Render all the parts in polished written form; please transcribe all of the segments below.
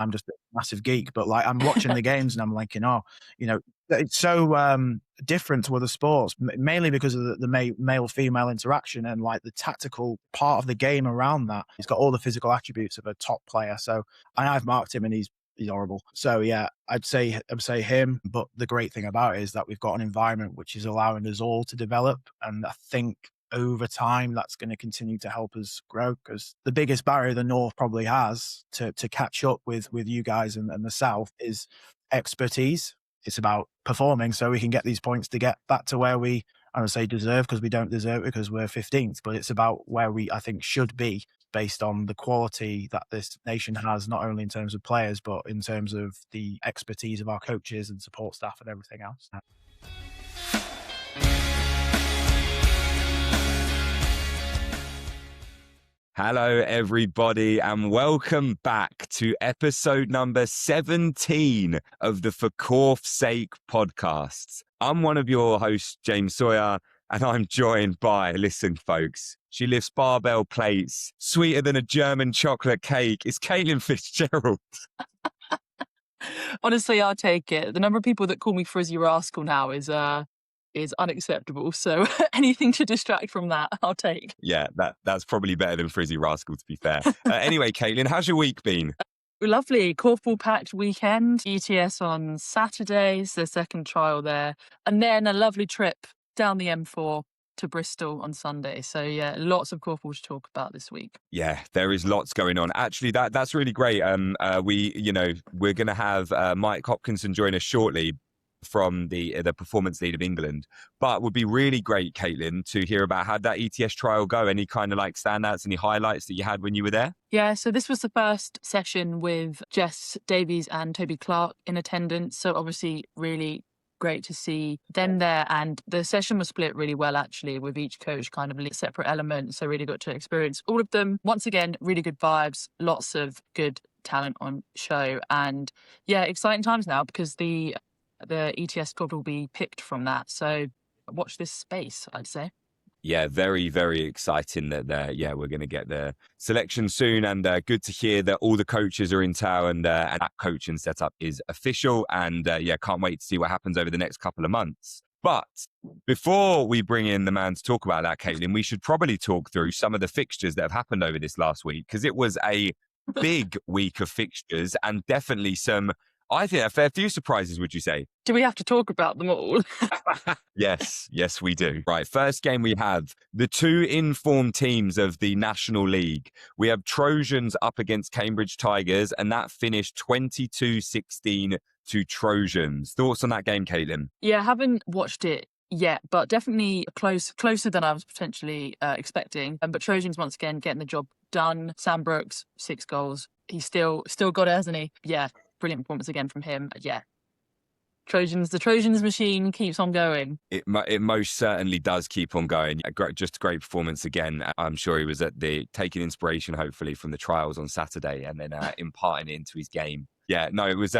I'm just a massive geek, but like I'm watching the games and I'm like, it's so different to other sports, mainly because of the male-female interaction and like the tactical part of the game around that. He's got all the physical attributes of a top player. So I've marked him and he's horrible. So yeah, I'd say him. But the great thing about it is that we've got an environment which is allowing us all to develop. And I think over time, that's going to continue to help us grow, because the biggest barrier the North probably has to catch up with you guys and the South is expertise. It's about performing so we can get these points to get back to where we, I don't say deserve, because we don't deserve it because we're 15th, but it's about where we, I think, should be based on the quality that this nation has, not only in terms of players, but in terms of the expertise of our coaches and support staff and everything else. Hello, everybody, and welcome back to episode number 17 of the For Korf's Sake podcasts. I'm one of your hosts, James Sawyer, and I'm joined by, listen, folks, she lifts barbell plates sweeter than a German chocolate cake. It's Caitlin Fitzgerald. Honestly, I'll take it. The number of people that call me Frizzy Rascal now is unacceptable. So anything to distract from that, I'll take. Yeah, that's probably better than Frizzy Rascal, to be fair. Anyway, Caitlin, how's your week been? Lovely. Korfball packed weekend. ETS on Saturdays, the second trial there. And then a lovely trip down the M4 to Bristol on Sunday. So yeah, lots of Korfball to talk about this week. Yeah, there is lots going on. Actually, that's really great. We're going to have Mike Hopkinson join us shortly from the performance lead of England, but would be really great, Caitlin, to hear about how that ETS trial go. Any kind of like standouts, any highlights that you had when you were there? Yeah, so this was the first session with Jess Davies and Toby Clark in attendance. So obviously really great to see them there. And the session was split really well, actually, with each coach kind of a separate element. So really got to experience all of them. Once again, really good vibes, lots of good talent on show. And yeah, exciting times now because the ETS squad will be picked from that. So watch this space, I'd say. Yeah, very, very exciting that we're going to get the selection soon. And good to hear that all the coaches are in town and that coaching setup is official. And can't wait to see what happens over the next couple of months. But before we bring in the man to talk about that, Caitlin, we should probably talk through some of the fixtures that have happened over this last week, because it was a big week of fixtures and definitely some, I think, a fair few surprises, would you say? Do we have to talk about them all? Yes, we do. Right, first game we have the two informed teams of the National League. We have Trojans up against Cambridge Tigers, and that finished 22-16 to Trojans. Thoughts on that game, Caitlin? Yeah, I haven't watched it yet, but definitely closer than I was potentially expecting. But Trojans, once again, getting the job done. Sam Brooks, 6 goals. He's still got it, hasn't he? Yeah. Brilliant performance again from him. Yeah. The Trojans machine keeps on going. It most certainly does keep on going. Just a great performance again. I'm sure he was taking inspiration, hopefully, from the trials on Saturday and then imparting it into his game. Yeah, no, it was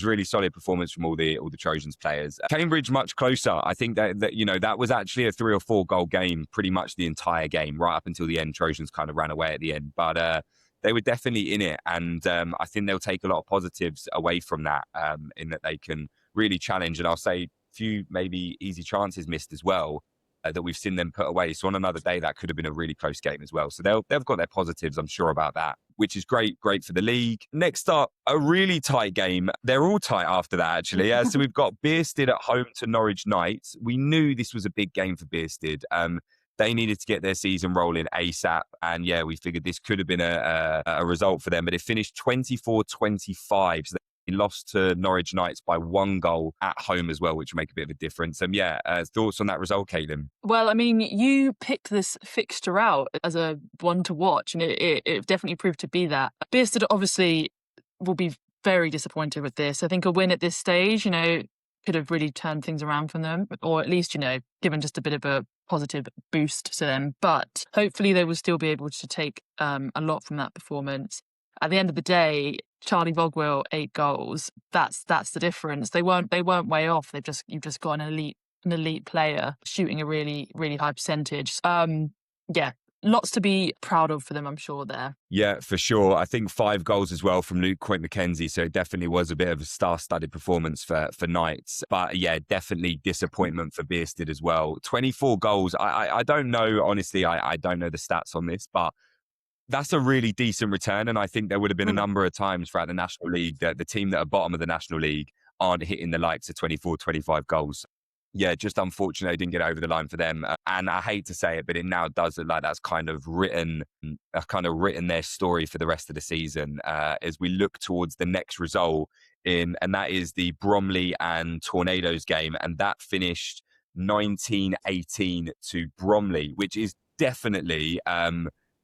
really solid performance from all the Trojans players. Cambridge much closer. I think that was actually a 3 or 4 goal game, pretty much the entire game, right up until the end. Trojans kind of ran away at the end, but they were definitely in it, and I think they'll take a lot of positives away from that, in that they can really challenge. And I'll say few maybe easy chances missed as well that we've seen them put away. So on another day, that could have been a really close game as well. So they've got their positives, I'm sure about that, which is great for the league. Next up, a really tight game. They're all tight after that, actually. So we've got Bearsted at home to Norwich Knights. We knew this was a big game for Bearsted. They needed to get their season rolling ASAP. And yeah, we figured this could have been a result for them, but it finished 24-25. So they lost to Norwich Knights by 1 goal at home as well, which will make a bit of a difference. Thoughts on that result, Caitlin? Well, I mean, you picked this fixture out as a one to watch, and it definitely proved to be that. Bearsted obviously will be very disappointed with this. I think a win at this stage, could have really turned things around for them, or at least, given just a bit of a positive boost to them. But hopefully they will still be able to take a lot from that performance. At the end of the day, Charlie Vogwell, 8 goals. That's the difference. They weren't way off. You've just got an elite player shooting a really, really high percentage. lots to be proud of for them, I'm sure, there. Yeah, for sure. I think 5 goals as well from Luke Quint-McKenzie. So it definitely was a bit of a star-studded performance for Knights. But yeah, definitely disappointment for Bearsted as well. 24 goals. I don't know, honestly, I don't know the stats on this, but that's a really decent return. And I think there would have been a number of times throughout the National League that the team that are bottom of the National League aren't hitting the likes of 24, 25 goals. Yeah, just unfortunate they didn't get over the line for them. And I hate to say it, but it now does look like that's kind of written their story for the rest of the season as we look towards the next result and that is the Bromley and Tornadoes game. And that finished 19-18 to Bromley, which is definitely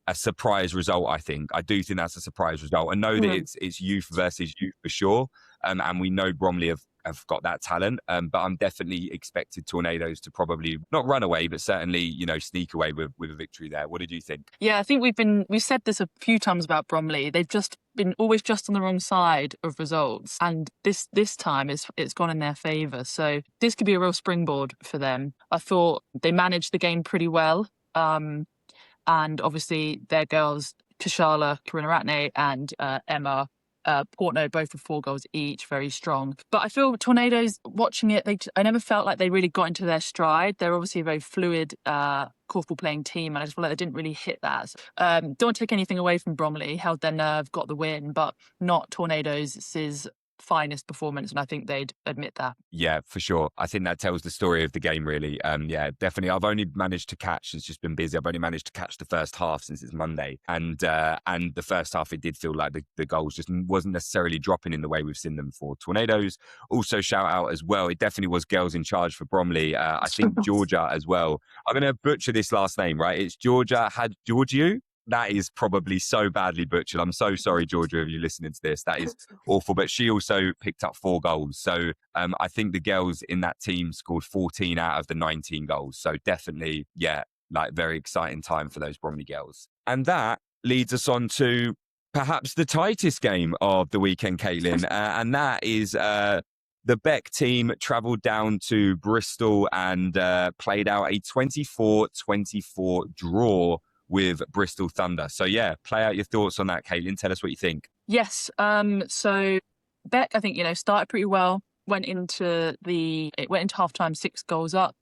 a surprise result, I think. I do think that's a surprise result. I know that it's youth versus youth for sure. And we know Bromley have got that talent. But I'm definitely expected Tornadoes to probably not run away, but certainly, sneak away with a victory there. What did you think? Yeah, I think we've said this a few times about Bromley. They've just been always just on the wrong side of results. And this time it's gone in their favour. So this could be a real springboard for them. I thought they managed the game pretty well. And obviously their girls, Kashala Karunaratne and Emma Portno, both with 4 goals each, very strong. But I feel Tornadoes, watching it, I never felt like they really got into their stride. They're obviously a very fluid korfball playing team, and I just feel like they didn't really hit that. Don't take anything away from Bromley, held their nerve, got the win, but not Tornadoes' finest performance, and I think they'd admit that. Yeah, for sure. I think that tells the story of the game, really. Yeah, definitely. I've only managed to catch, it's just been busy, I've only managed to catch the first half since it's Monday. And the first half, it did feel like the goals just wasn't necessarily dropping in the way we've seen them for Tornadoes. Also, shout out as well, it definitely was girls in charge for Bromley. I think Georgia as well. I'm going to butcher this last name, right? It's Georgia Hadjiorgiou. That is probably so badly butchered. I'm so sorry, Georgia, if you're listening to this. That is awful. But she also picked up 4 goals. So I think the girls in that team scored 14 out of the 19 goals. So definitely, yeah, like very exciting time for those Bromley girls. And that leads us on to perhaps the tightest game of the weekend, Caitlin. And that is the Beck team travelled down to Bristol and played out a 24-24 draw with Bristol Thunder. So yeah, play out your thoughts on that, Caitlin. Tell us what you think. Yes. So Beck, I think, started pretty well. Went into halftime 6 goals up.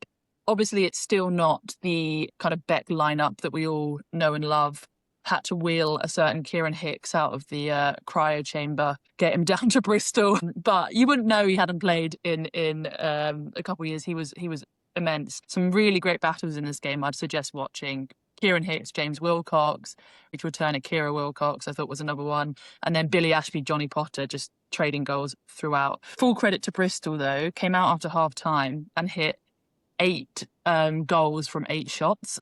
Obviously, it's still not the kind of Beck lineup that we all know and love. Had to wheel a certain Kieran Hicks out of the cryo chamber, get him down to Bristol. But you wouldn't know he hadn't played in a couple of years. He was immense. Some really great battles in this game. I'd suggest watching. Kieran Hicks, James Wilcox, which returner Kira Wilcox, I thought was another one. And then Billy Ashby, Johnny Potter, just trading goals throughout. Full credit to Bristol, though. Came out after half-time and hit 8 goals from 8 shots.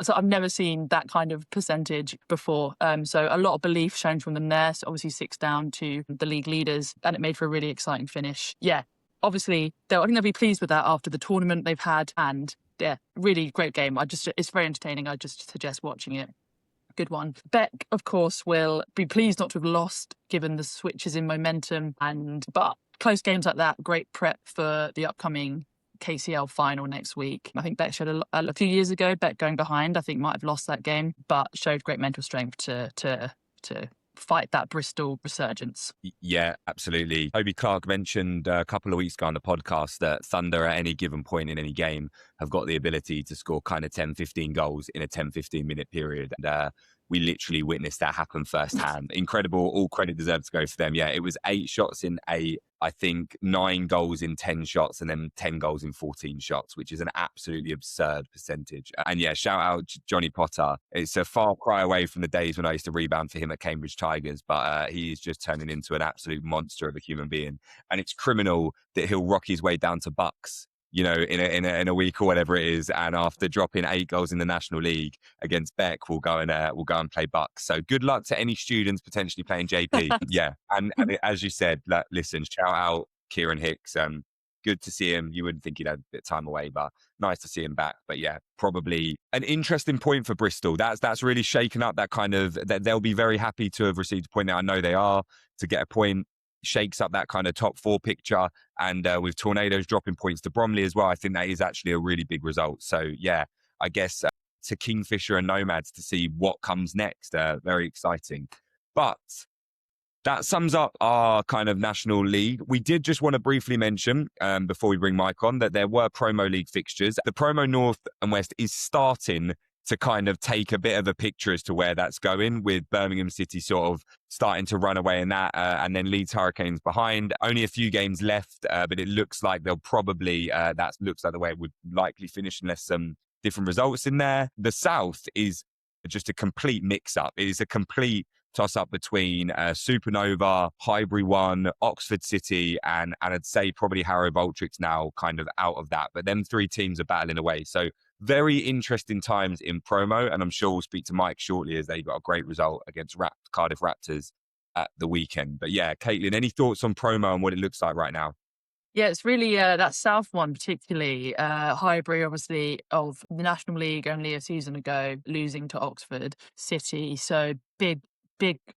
So I've never seen that kind of percentage before. So a lot of belief shown from them there. So obviously 6 down to the league leaders, and it made for a really exciting finish. Yeah, obviously, I think they'll be pleased with that after the tournament they've had. And yeah, really great game. It's very entertaining. I just suggest watching it. Good one. Beck, of course, will be pleased not to have lost given the switches in momentum. But close games like that, great prep for the upcoming KCL final next week. I think Beck showed a few years ago, Beck going behind, I think might have lost that game, but showed great mental strength to fight that Bristol resurgence. Yeah, absolutely. Toby Clark mentioned a couple of weeks ago on the podcast that Thunder at any given point in any game have got the ability to score kind of 10, 15 goals in a 10, 15 minute period. And we literally witnessed that happen firsthand. Incredible. All credit deserved to go for them. Yeah, it was 8 shots in 8. I think 9 goals in 10 shots and then 10 goals in 14 shots, which is an absolutely absurd percentage. And yeah, shout out Johnny Potter. It's a far cry away from the days when I used to rebound for him at Cambridge Tigers, but he is just turning into an absolute monster of a human being. And it's criminal that he'll rock his way down to Bucks, in a week or whatever it is, and after dropping 8 goals in the National League against Beck, we'll go and play Bucks. So good luck to any students potentially playing JP. Yeah, and as you said, listen, shout out Kieran Hicks. Good to see him. You wouldn't think he'd had a bit of time away, but nice to see him back. But yeah, probably an interesting point for Bristol. That's really shaken up that kind of. That they'll be very happy to have received a point. Now I know they are, to get a point. Shakes up that kind of top 4 picture, and with Tornadoes dropping points to Bromley as well, I think that is actually a really big result. So yeah, I guess to Kingfisher and Nomads to see what comes next. Very exciting. But that sums up our kind of National League. We did just want to briefly mention, before we bring Mike on, that there were Promo League fixtures. The Promo North and West is starting to kind of take a bit of a picture as to where that's going, with Birmingham City sort of starting to run away in that, and then Leeds Hurricanes behind. Only a few games left, but it looks like they'll probably, that looks like the way it would likely finish unless some different results in there. The South is just a complete mix-up. It is a complete toss-up between Supernova, Highbury 1, Oxford City, and I'd say probably Harrow Vultrix now kind of out of that. But them three teams are battling away. So very interesting times in promo, and I'm sure we'll speak to Mike shortly as they got a great result against Cardiff Raptors at the weekend. But yeah, Caitlin, any thoughts on promo and what it looks like right now? Yeah, it's really that South one particularly. Highbury, obviously, of the National League only a season ago, losing to Oxford City. So big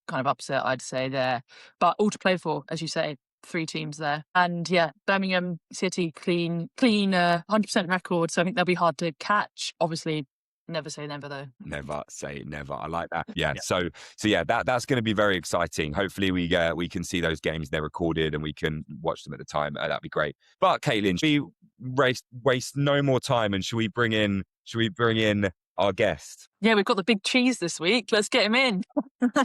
kind of upset, I'd say there. But all to play for, as you say, three teams there. And yeah, Birmingham City, clean 100% record. So I think they'll be hard to catch. Obviously, never say never, though. Never say never. I like that. Yeah. So yeah, that's going to be very exciting. Hopefully we can see those games. They're recorded and we can watch them at the time. That'd be great. But Caitlin, should we waste no more time and should we bring in our guest? Yeah, we've got the big cheese this week. Let's get him in.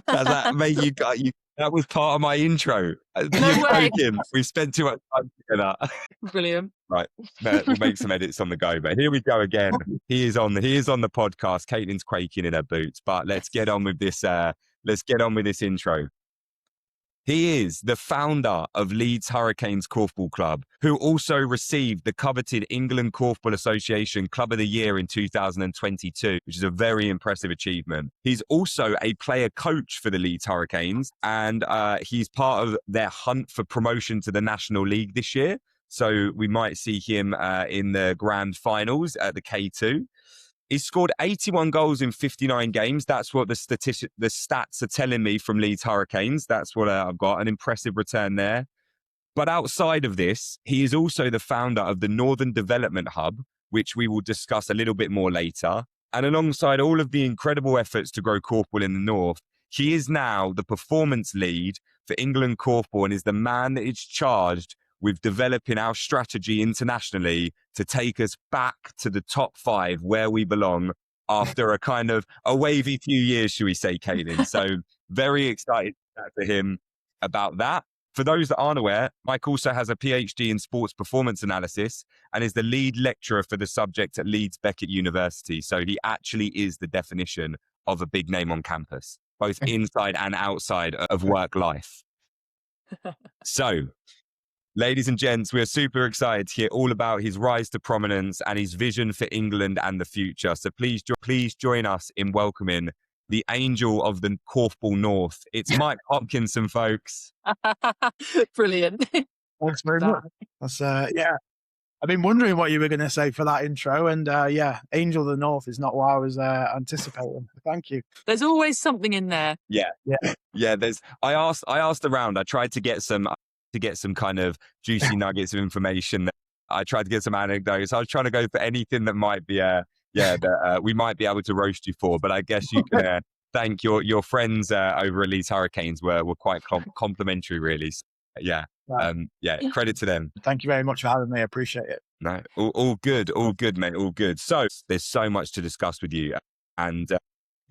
That was part of my intro. No way. We spent too much time together. Brilliant. Right. We'll make some edits on the go. But here we go again. He is on the podcast. Caitlin's quaking in her boots. But let's get on with this. Let's get on with this intro. He is the founder of Leeds Hurricanes Korfball Club, who also received the coveted England Korfball Association Club of the Year in 2022, which is a very impressive achievement. He's also a player coach for the Leeds Hurricanes, and he's part of their hunt for promotion to the National League this year. So we might see him in the grand finals at the K2. He's scored 81 goals in 59 games. That's what the stats are telling me from Leeds Hurricanes. That's what I've got, an impressive return there. But outside of this, he is also the founder of the Northern Development Hub, which we will discuss a little bit more later. And alongside all of the incredible efforts to grow Korfball in the North, he is now the performance lead for England Korfball and is the man that is charged with developing our strategy internationally to take us back to the top 5 where we belong after a kind of a wavy few years, should we say, Caitlin. So very excited to chat to him about that. For those that aren't aware, Mike also has a PhD in sports performance analysis and is the lead lecturer for the subject at Leeds Beckett University. So he actually is the definition of a big name on campus, both inside and outside of work life. So, ladies and gents, we are super excited to hear all about his rise to prominence and his vision for England and the future. So please join us in welcoming the angel of the Korfball North. It's Mike Hopkinson, folks. Brilliant. Thanks very much. That's yeah. I've been wondering what you were going to say for that intro, and yeah, Angel of the North is not what I was anticipating. Thank you. There's always something in there. Yeah. I asked around. I tried to get some kind of juicy nuggets of information. I tried to get some anecdotes. I was trying to go for anything that might be that we might be able to roast you for. But I guess you can thank your friends over at Leeds Hurricanes were quite complimentary, really. So, yeah. Credit to them. Thank you very much for having me. I appreciate it. No, all good, mate, all good. So there's so much to discuss with you, and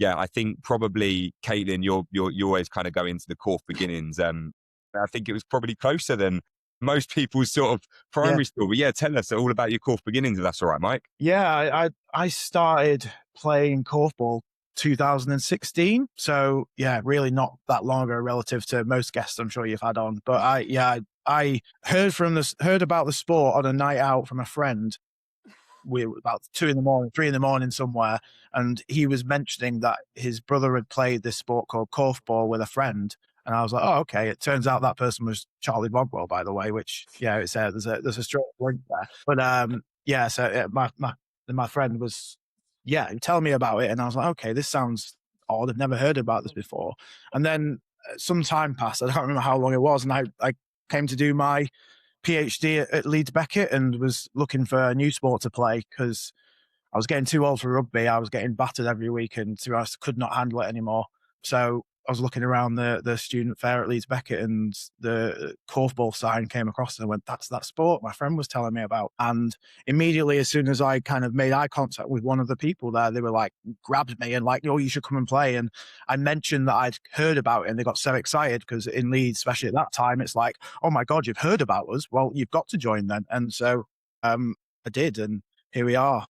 I think probably Caitlin, you always kind of go into the Korf beginnings. I think it was probably closer than most people's sort of primary school. But yeah, tell us all about your Korf beginnings, if that's all right, Mike. Yeah, I started playing Korfball 2016. So yeah, really not that long ago relative to most guests I'm sure you've had on. But I heard about the sport on a night out from a friend. We were about 3 in the morning somewhere, and he was mentioning that his brother had played this sport called Korfball with a friend. And I was like, oh, okay. It turns out that person was Charlie Bogwell, by the way, which, yeah, it's there's a straight link there. But so my friend was, telling me about it. And I was like, okay, this sounds odd. I've never heard about this before. And then some time passed. I don't remember how long it was. And I came to do my PhD at Leeds Beckett and was looking for a new sport to play because I was getting too old for rugby. I was getting battered every week, and to be honest, could not handle it anymore. So I was looking around the student fair at Leeds Beckett, and the Korfball sign came across, and I went, "That's that sport my friend was telling me about." And immediately, as soon as I kind of made eye contact with one of the people there, they were like, grabbed me and like, "Oh, you should come and play." And I mentioned that I'd heard about it, and they got so excited because in Leeds, especially at that time, it's like, "Oh my God, you've heard about us? Well, you've got to join then." And so I did, and here we are,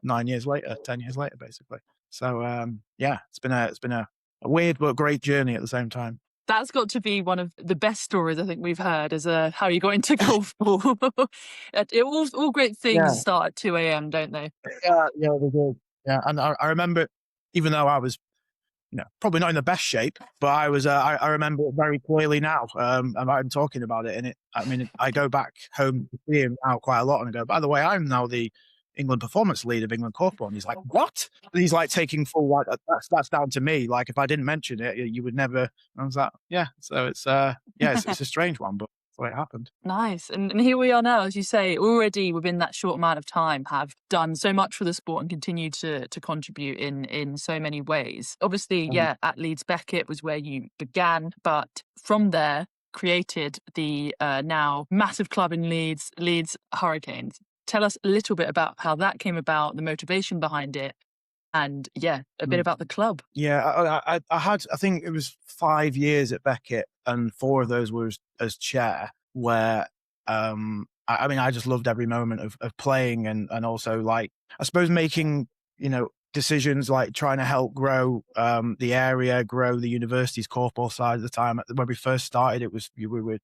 9 years later, 10 years later, basically. So yeah, it's been a weird but great journey at the same time. That's got to be one of the best stories I think we've heard, as how you got into Korfball. All great Yeah, things start at 2 a.m., don't they? yeah, they did. Yeah, and I remember, even though I was, probably not in the best shape, but I was. I remember it very clearly now. And I'm talking about it, and I go back home to see him out quite a lot, and I go, "By the way, I'm now the England performance lead of England Korfball." And he's like, "What?" And he's like taking full like, that's down to me. Like if I didn't mention it, you would never. And I was like, "Yeah." So it's it's a strange one, but that's the way it happened. Nice. And here we are now, as you say, already within that short amount of time have done so much for the sport and continue to contribute in so many ways. Obviously, yeah, at Leeds Beckett was where you began, but from there created the now massive club in Leeds, Leeds Hurricanes. Tell us a little bit about how that came about, the motivation behind it, and yeah, a bit about the club. Yeah, I had, I think it was 5 years at Beckett, and 4 of those were as chair, where I just loved every moment of playing, and also like, I suppose, making, decisions like trying to help grow the area, grow the university's korfball side at the time. When we first started, we were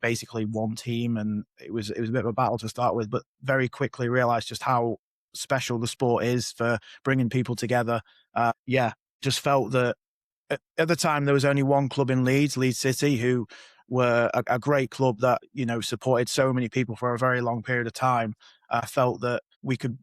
basically one team, and it was a bit of a battle to start with, but very quickly realized just how special the sport is for bringing people together. Just felt that at the time there was only one club in Leeds City, who were a great club that supported so many people for a very long period of time. I felt that we could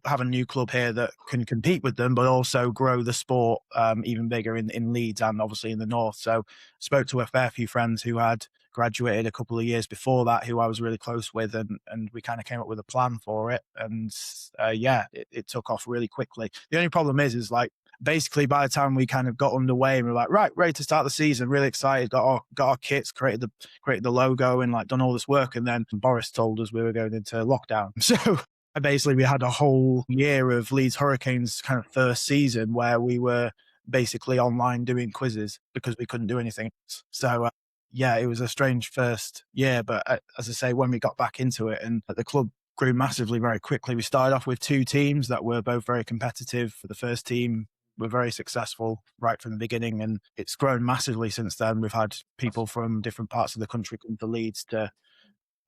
have a new club here that can compete with them, but also grow the sport even bigger in Leeds and obviously in the north. So spoke to a fair few friends who had graduated a couple of years before that, who I was really close with, and we kind of came up with a plan for it. And it took off really quickly. The only problem is like, basically by the time we kind of got underway and we were like, right, ready to start the season, really excited, got our kits, created the logo, and like done all this work, and then Boris told us we were going into lockdown. So basically we had a whole year of Leeds Hurricanes kind of first season where we were basically online doing quizzes because we couldn't do anything else. So it was a strange first year, but as I say, when we got back into it, and the club grew massively very quickly. We started off with 2 teams that were both very competitive. For the first team, we're very successful right from the beginning, and it's grown massively since then. We've had people from different parts of the country come to Leeds to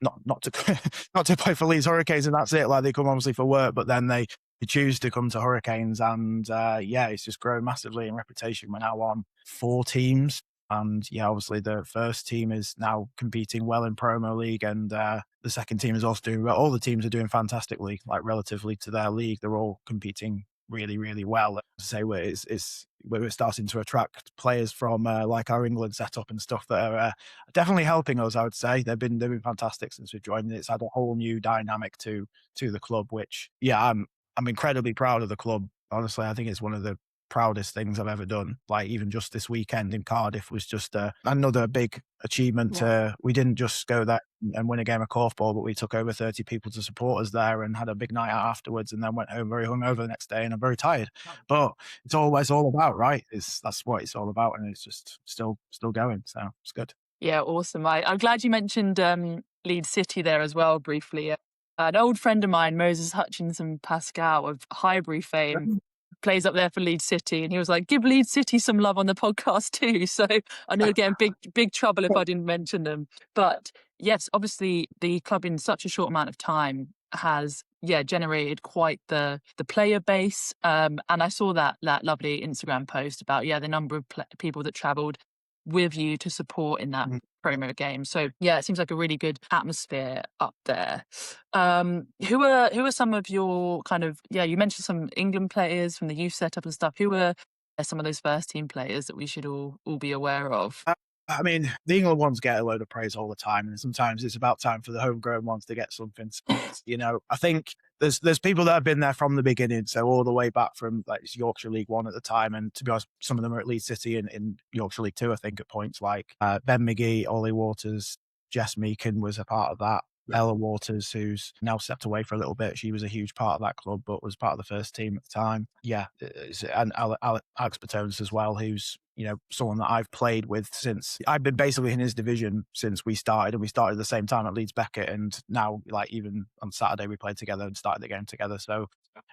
not to not to play for Leeds Hurricanes, and that's it. Like, they come obviously for work, but then they choose to come to Hurricanes, and it's just grown massively in reputation. We're now on 4 teams, and obviously the first team is now competing well in Promo League, and the second team is also doing well. All the teams are doing fantastically, like relatively to their league. They're all competing really, really well. Say we're starting to attract players from like our England setup and stuff that are definitely helping us. I would say they've been fantastic since we've joined. It's had a whole new dynamic to the club, which I'm incredibly proud of the club. Honestly, I think it's one of the proudest things I've ever done. Like, even just this weekend in Cardiff was just another big achievement. We didn't just go there and win a game of korfball, but we took over 30 people to support us there and had a big night out afterwards, and then went home very hungover the next day, and I'm very tired. But it's always all about, right? That's what it's all about, and it's just still going. So it's good. Yeah, awesome. I'm glad you mentioned Leeds City there as well briefly. An old friend of mine, Moses Hutchinson Pascal of Highbury fame, plays up there for Leeds City, and he was like, give Leeds City some love on the podcast too. So I know, again, big trouble if I didn't mention them. But yes, obviously the club in such a short amount of time has generated quite the player base. And I saw that lovely Instagram post about the number of people that travelled with you to support in that promo game. So it seems like a really good atmosphere up there. Who are some of your kind of, you mentioned some England players from the youth setup and stuff. Who are some of those first team players that we should all be aware of? I mean, the England ones get a load of praise all the time, and sometimes it's about time for the homegrown ones to get something. I think there's people that have been there from the beginning, so all the way back from like it's Yorkshire League One at the time, and to be honest, some of them are at Leeds City in Yorkshire League Two, I think, at points. Like Ben McGee, Ollie Waters, Jess Meakin was a part of that. Ella Waters, who's now stepped away for a little bit, she was a huge part of that club, but was part of the first team at the time. Yeah, and Alex Batones as well, who's someone that I've played with since I've been basically in his division since we started, and we started at the same time at Leeds Beckett, and now like even on Saturday we played together and started the game together. So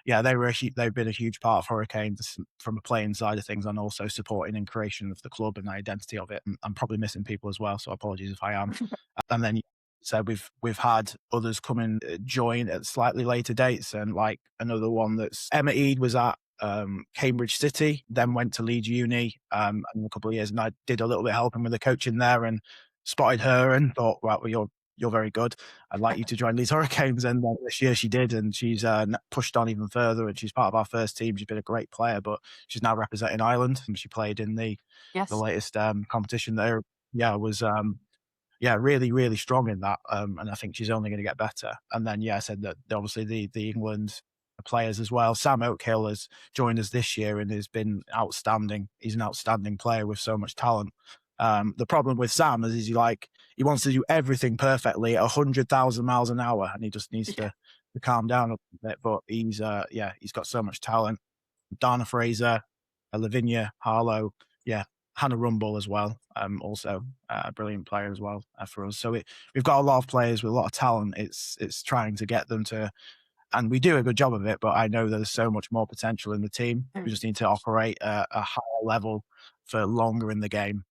yeah, they've been a huge part of Hurricanes from a playing side of things, and also supporting and creation of the club and the identity of it. I'm probably missing people as well, so apologies if I am. And then so we've had others come and join at slightly later dates, and like another one that's Emma Eade was at Cambridge City, then went to Leeds Uni and a couple of years, and I did a little bit helping with the coaching there, and spotted her and thought, well, you're very good. I'd like you to join Leeds Hurricanes. And this year she did, and she's pushed on even further, and she's part of our first team. She's been a great player, but she's now representing Ireland, and she played in the latest competition there. Was really, really strong in that. And I think she's only going to get better. And then, I said that obviously the England players as well. Sam Oakhill has joined us this year and has been outstanding. He's an outstanding player with so much talent. The problem with Sam is he wants to do everything perfectly at 100,000 miles an hour, and he just needs to calm down a little bit. But he's got so much talent. Dana Fraser, Lavinia Harlow, Hannah Rumble as well. Also a brilliant player as well for us. So we've got a lot of players with a lot of talent. It's trying to get them to, and we do a good job of it, but I know there's so much more potential in the team. We just need to operate at a higher level for longer in the game.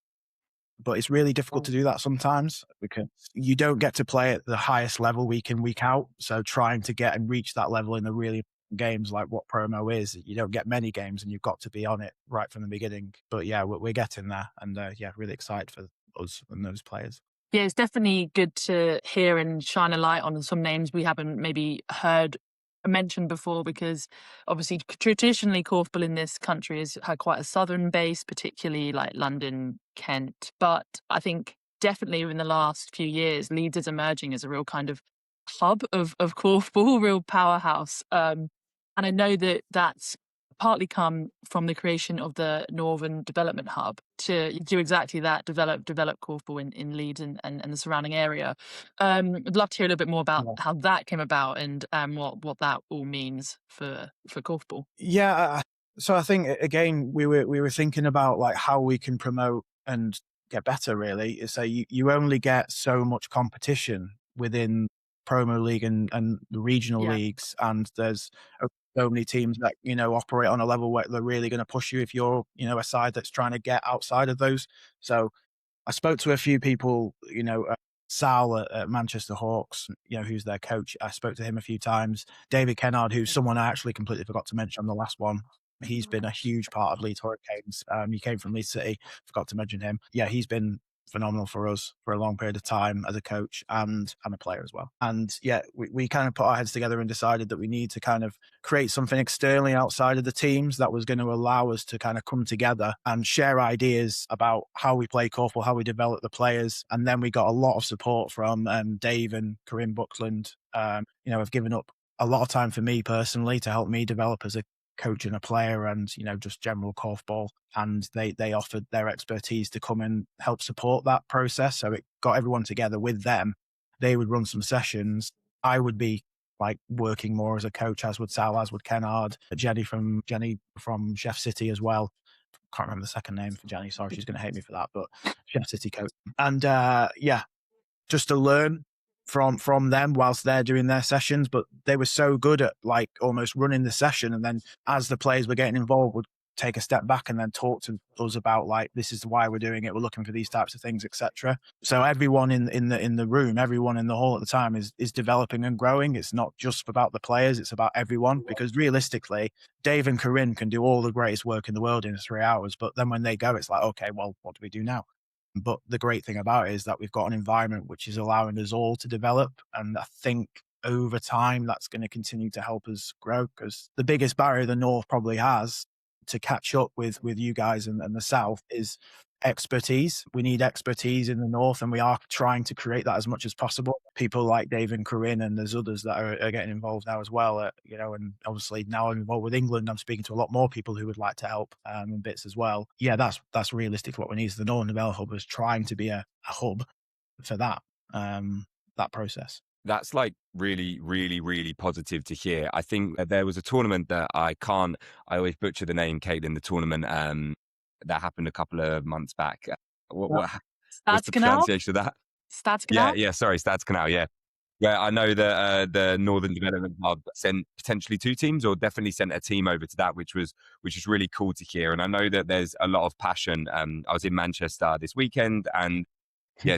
But it's really difficult to do that sometimes because you don't get to play at the highest level week in, week out. So trying to get and reach that level in the really games like what promo is, you don't get many games, and you've got to be on it right from the beginning. But we're getting there, and really excited for us and those players. Yeah, it's definitely good to hear and shine a light on some names we haven't maybe heard mentioned before, because obviously traditionally Korfball in this country has had quite a southern base, particularly like London, Kent. But I think definitely in the last few years, Leeds is emerging as a real kind of hub of Korfball, real powerhouse. And I know that that's partly come from the creation of the Northern Development Hub to do exactly that, develop Korfball in Leeds and the surrounding area. I'd love to hear a little bit more about how that came about and what that all means for Korfball. Yeah, so I think again we were thinking about like how we can promote and get better. Really, so you only get so much competition within Promo League and the regional leagues, and there's so many teams that operate on a level where they're really going to push you if you're a side that's trying to get outside of those. So I spoke to a few people, Sal at Manchester Hawks, who's their coach. I spoke to him a few times. David Kennard, who's someone I actually completely forgot to mention on the last one. He's been a huge part of Leeds Hurricanes. He came from Leeds City. Forgot to mention him. Yeah, he's been phenomenal for us for a long period of time as a coach and a player as well. And we kind of put our heads together and decided that we need to kind of create something externally outside of the teams that was going to allow us to kind of come together and share ideas about how we play Korfball, how we develop the players. And then we got a lot of support from Dave and Corinne Buckland. Have given up a lot of time for me personally to help me develop as a coach and a player, and just general Korfball, and they offered their expertise to come and help support that process. So it got everyone together with them. They would run some sessions. I would be like working more as a coach, as would Sal, as would Kennard, Jenny from Chef City as well. Can't remember the second name for Jenny, sorry, she's going to hate me for that, but Chef City coach. And just to learn from them whilst they're doing their sessions. But they were so good at like almost running the session, and then as the players were getting involved would take a step back and then talk to us about like, this is why we're doing it, we're looking for these types of things, etc. So everyone in the room, everyone in the hall at the time is developing and growing. It's not just about the players, it's about everyone, because realistically Dave and Corinne can do all the greatest work in the world in 3 hours, but then when they go, it's like, okay, well, what do we do now? But the great thing about it is that we've got an environment which is allowing us all to develop. And I think over time, that's going to continue to help us grow, because the biggest barrier the North probably has to catch up with you guys and the South is expertise. We need expertise in the north, and we are trying to create that as much as possible. People like Dave and Corinne, and there's others that are getting involved now as well. And obviously now I'm involved with England. I'm speaking to a lot more people who would like to help in bits as well. Yeah, that's realistic. What we need is the Northern Development Hub is trying to be a hub for that process. That's like really, really, really positive to hear. I think there was a tournament that I always butcher the name, Caitlin, the tournament that happened a couple of months back. What's the pronunciation of that? Stadscanal? Yeah, sorry, Stadscanal, yeah. Where I know that the Northern Development Hub sent potentially 2 teams, or definitely sent a team over to that, which is really cool to hear. And I know that there's a lot of passion. I was in Manchester this weekend, and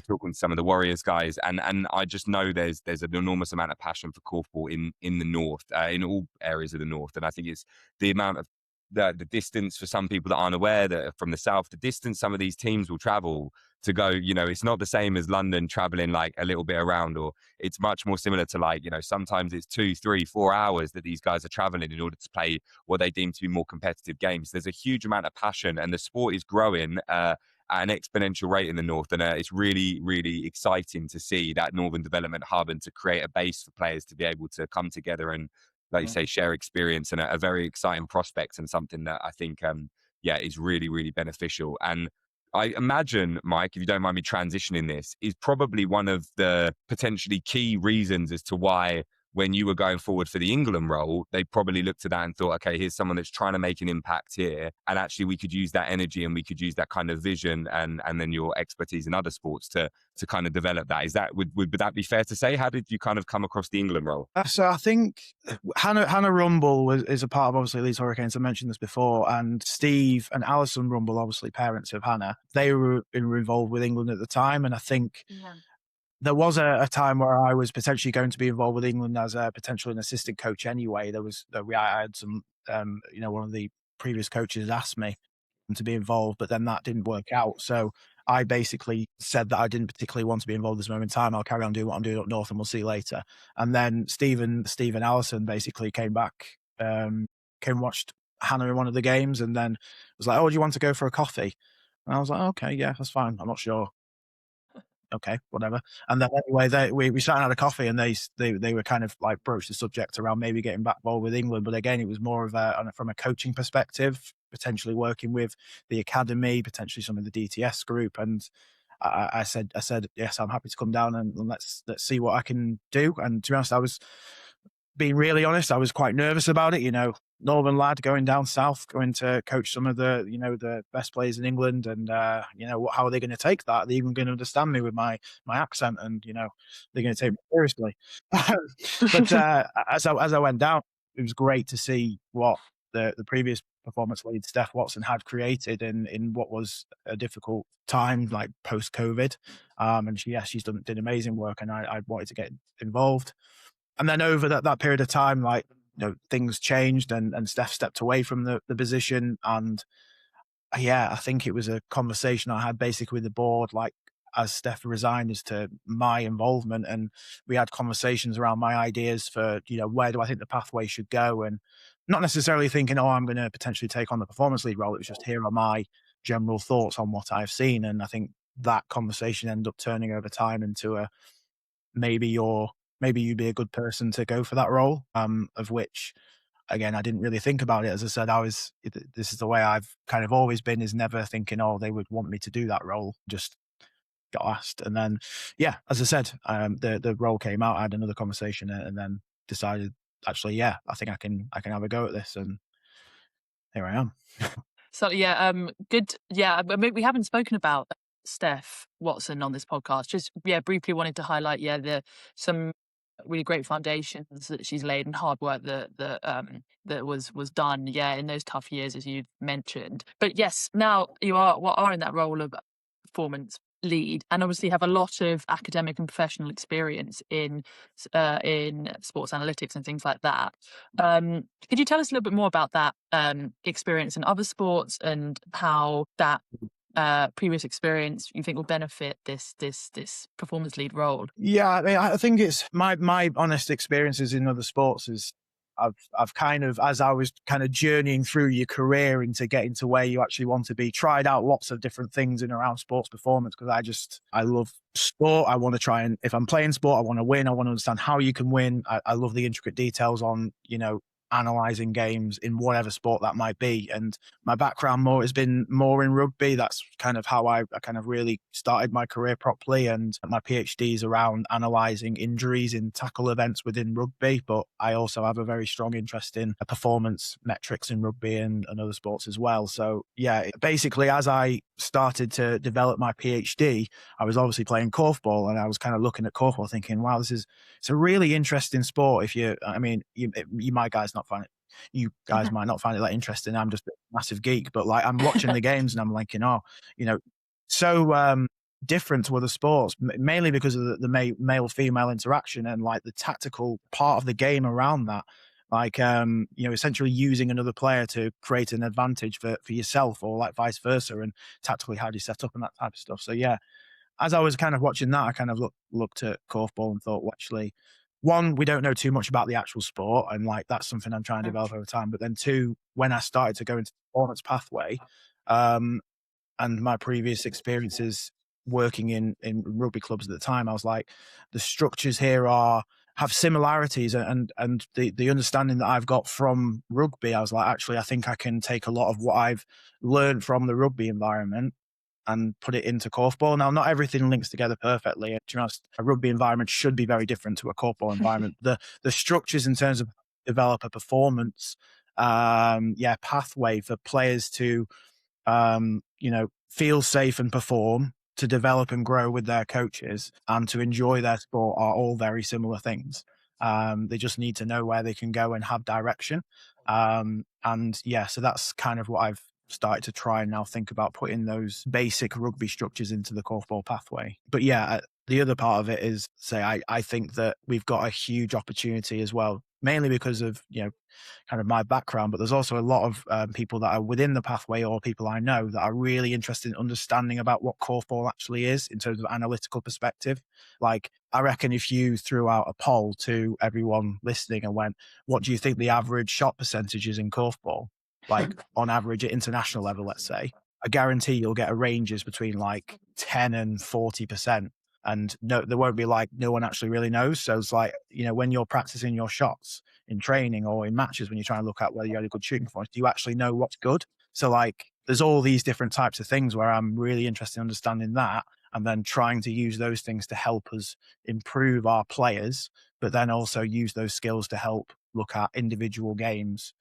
talking to some of the Warriors guys, and I just know there's an enormous amount of passion for korfball in the north, in all areas of the north. And I think it's the amount of the distance for some people that aren't aware that from the south, the distance some of these teams will travel to go, it's not the same as London traveling like a little bit around, or it's much more similar to like, sometimes it's 2, 3, 4 hours that these guys are traveling in order to play what they deem to be more competitive games. There's a huge amount of passion, and the sport is growing at an exponential rate in the north, and it's really, really exciting to see that Northern Development Hub, and to create a base for players to be able to come together and, like you say, share experience, and a very exciting prospect, and something that I think is really, really beneficial. And I imagine, Mike, if you don't mind me transitioning this, is probably one of the potentially key reasons as to why, when you were going forward for the England role, they probably looked at that and thought, okay, here's someone that's trying to make an impact here. And actually we could use that energy, and we could use that kind of vision, and then your expertise in other sports to kind of develop that. Is that, would that be fair to say? How did you kind of come across the England role? So I think Hannah Rumble is a part of, obviously, Leeds Hurricanes. I mentioned this before. And Steve and Alison Rumble, obviously parents of Hannah, they were involved with England at the time. And I think there was a time where I was potentially going to be involved with England as a potential an assistant coach anyway. I had some, one of the previous coaches asked me to be involved, but then that didn't work out. So I basically said that I didn't particularly want to be involved at this moment in time. I'll carry on doing what I'm doing up north, and we'll see later. And then Steve and Allison basically came back, watched Hannah in one of the games, and then was like, "Oh, do you want to go for a coffee?" And I was like, "Okay, yeah, that's fine. I'm not sure." Okay, whatever. And then anyway, we sat and had a coffee, and they were kind of like broached the subject around maybe getting back involved with England. But again, it was more of from a coaching perspective, potentially working with the academy, potentially some of the DTS group. And I said, yes, I'm happy to come down, and let's see what I can do. And to be honest, I was being really honest, I was quite nervous about it. Northern lad going down south, going to coach some of the, the best players in England, and how are they going to take that? Are they even going to understand me with my accent? And they're going to take me seriously. But as I went down, it was great to see what the previous performance lead Steph Watson had created in what was a difficult time, like post COVID. And she's did amazing work, and I wanted to get involved. And then over that period of time, like, things changed, and Steph stepped away from the position. And I think it was a conversation I had basically with the board, like, as Steph resigned, as to my involvement. And we had conversations around my ideas for, where do I think the pathway should go? And not necessarily thinking, I'm going to potentially take on the performance lead role. It was just, here are my general thoughts on what I've seen. And I think that conversation ended up turning over time into a, maybe you'd be a good person to go for that role, of which, again, I didn't really think about it. As I said, this is the way I've kind of always been, is never thinking, they would want me to do that role. Just got asked. And then, as I said, the role came out. I had another conversation, and then decided, actually, I think I can have a go at this. And here I am. So good. I mean, we haven't spoken about Steph Watson on this podcast. Just briefly wanted to highlight some really great foundations that she's laid, and hard work that was done in those tough years, as you mentioned. But yes, now you are in that role of performance lead, and obviously have a lot of academic and professional experience in sports analytics and things like that. Could you tell us a little bit more about that experience in other sports, and how that previous experience you think will benefit this performance lead role? I mean, I think it's my honest experiences in other sports is, I've kind of, as I was kind of journeying through your career into getting to where you actually want to be, tried out lots of different things in around sports performance, because I love sport. I want to try, and if I'm playing sport, I want to win. I want to understand how you can win. I love the intricate details on, analyzing games in whatever sport that might be. And my background has been more in rugby. That's kind of how I kind of really started my career properly. And my PhD is around analyzing injuries in tackle events within rugby. But I also have a very strong interest in performance metrics in rugby and other sports as well. So yeah, basically, as I started to develop my PhD, I was obviously playing korfball, and I was kind of looking at korfball thinking, wow, it's a really interesting sport. You might guys not find it. You guys might not find it that interesting. I'm just a massive geek, but like I'm watching the games and I'm like, so different to other sports, mainly because of the male-female interaction and like the tactical part of the game around that. Like, essentially using another player to create an advantage for yourself, or like vice versa, and tactically how do you set up and that type of stuff. So yeah, as I was kind of watching that, I kind of looked at korfball and thought, well, actually, one, we don't know too much about the actual sport, and like that's something I'm trying to develop over time. But then two, when I started to go into the performance pathway, and my previous experiences working in rugby clubs at the time, I was like, the structures here have similarities, and the understanding that I've got from rugby, I was like, actually, I think I can take a lot of what I've learned from the rugby environment and put it into korfball. Now, not everything links together perfectly. To be honest, a rugby environment should be very different to a korfball environment. The structures in terms of develop a performance, pathway for players to, feel safe and perform, to develop and grow with their coaches, and to enjoy their sport are all very similar things. They just need to know where they can go and have direction. So that's kind of what I've started to try and now think about, putting those basic rugby structures into the korfball pathway. But yeah, the other part of it is, I think that we've got a huge opportunity as well, mainly because of, kind of my background, but there's also a lot of people that are within the pathway, or people I know that are really interested in understanding about what korfball actually is in terms of analytical perspective. Like, I reckon if you threw out a poll to everyone listening and went, what do you think the average shot percentage is in korfball? Like on average at international level, let's say, I guarantee you'll get ranges between like 10 and 40%. And no, there won't be like, no one actually really knows. So it's like, when you're practicing your shots in training or in matches, when you're trying to look at whether you had a good shooting performance, do you actually know what's good? So like, there's all these different types of things where I'm really interested in understanding that, and then trying to use those things to help us improve our players, but then also use those skills to help look at individual games.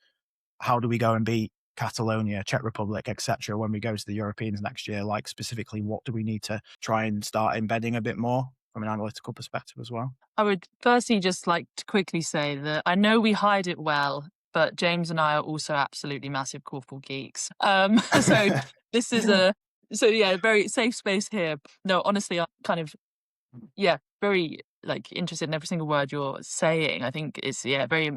How do we go and beat Catalonia, Czech Republic, etc. when we go to the Europeans next year? Like, specifically, what do we need to try and start embedding a bit more from an analytical perspective as well? I would firstly just like to quickly say that I know we hide it well, but James and I are also absolutely massive korfball geeks. So this is very safe space here. No, honestly, I'm kind of, very like interested in every single word you're saying. I think it's very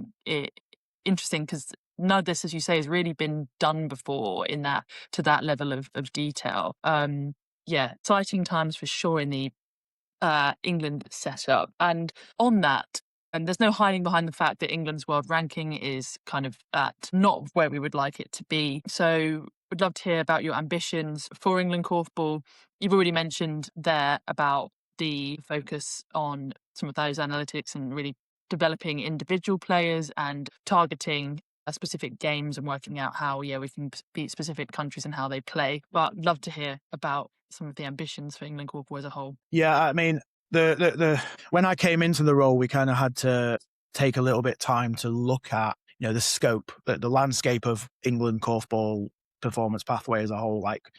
interesting, because none of this, as you say, has really been done before to that level of detail. Exciting times for sure in the England setup. And on that, and there's no hiding behind the fact that England's world ranking is kind of at not where we would like it to be. So would love to hear about your ambitions for England Korfball. You've already mentioned there about the focus on some of those analytics and really developing individual players and targeting specific games and working out how we can beat specific countries and how they play. But I'd love to hear about some of the ambitions for England Korfball as a whole. Yeah, I mean, the when I came into the role, we kind of had to take a little bit time to look at the scope, the landscape of England Korfball performance pathway as a whole. Like,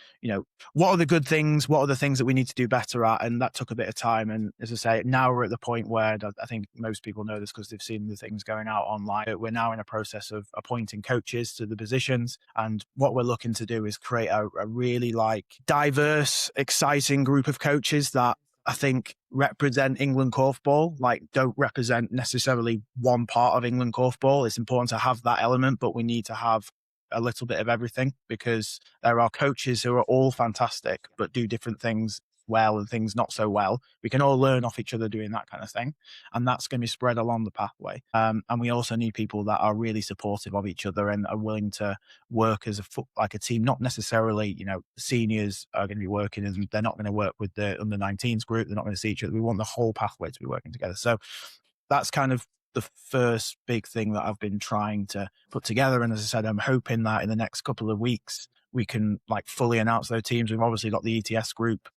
what are the good things, what are the things that we need to do better at? And that took a bit of time. And as I say, now we're at the point where I think most people know this because they've seen the things going out online. We're now in a process of appointing coaches to the positions, and what we're looking to do is create a really like diverse, exciting group of coaches that I think represent England Korfball, like don't represent necessarily one part of England Korfball. It's important to have that element, but we need to have a little bit of everything, because there are coaches who are all fantastic but do different things well and things not so well. We can all learn off each other doing that kind of thing. And that's going to be spread along the pathway. And we also need people that are really supportive of each other and are willing to work as like a team. Not necessarily, seniors are going to be working and they're not going to work with the under 19s group. They're not going to see each other. We want the whole pathway to be working together. So that's kind of the first big thing that I've been trying to put together. And as I said, I'm hoping that in the next couple of weeks, we can like fully announce those teams. We've obviously got the ETS group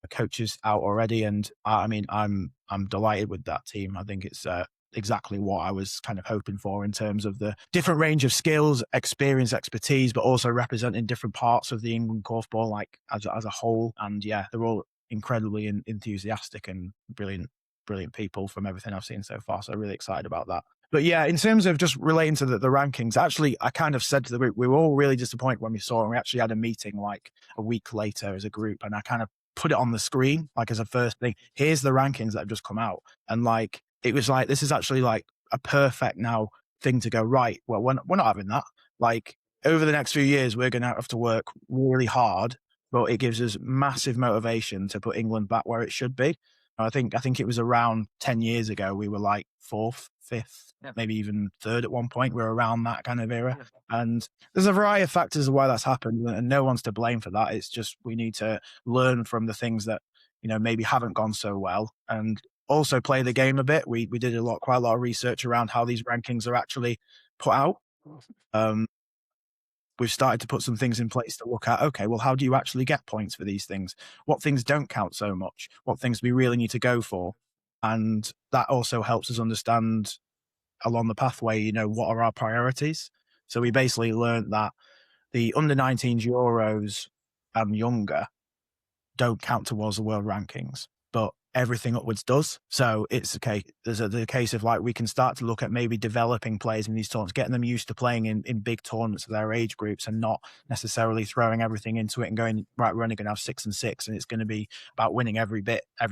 coaches out already. And I mean, I'm delighted with that team. I think it's exactly what I was kind of hoping for in terms of the different range of skills, experience, expertise, but also representing different parts of the England Korfball, like as a whole. And yeah, they're all incredibly enthusiastic and brilliant people from everything I've seen so far. So really excited about that. But yeah, in terms of just relating to the rankings, actually, I kind of said to the group, we were all really disappointed when we saw it. And we actually had a meeting like a week later as a group, and I kind of put it on the screen, like as a first thing. Here's the rankings that have just come out. And like, it was like, this is actually like a perfect now thing to go, right, well, we're not having that. Like over the next few years, we're going to have to work really hard, but it gives us massive motivation to put England back where it should be. I think it was around 10 years ago, we were like 4th, 5th, maybe even 3rd at one point. We're around that kind of era. And there's a variety of factors of why that's happened, and no one's to blame for that. It's just we need to learn from the things that, maybe haven't gone so well, and also play the game a bit. We did quite a lot of research around how these rankings are actually put out. We've started to put some things in place to look at, okay, well, how do you actually get points for these things? What things don't count so much? What things we really need to go for? And that also helps us understand along the pathway, what are our priorities? So we basically learned that the under 19s Euros and younger don't count towards the world rankings, but everything upwards does. So it's okay. There's a case of like, we can start to look at maybe developing players in these tournaments, getting them used to playing in big tournaments of their age groups, and not necessarily throwing everything into it and going, right, we're only going to have 6 and 6. And it's going to be about winning every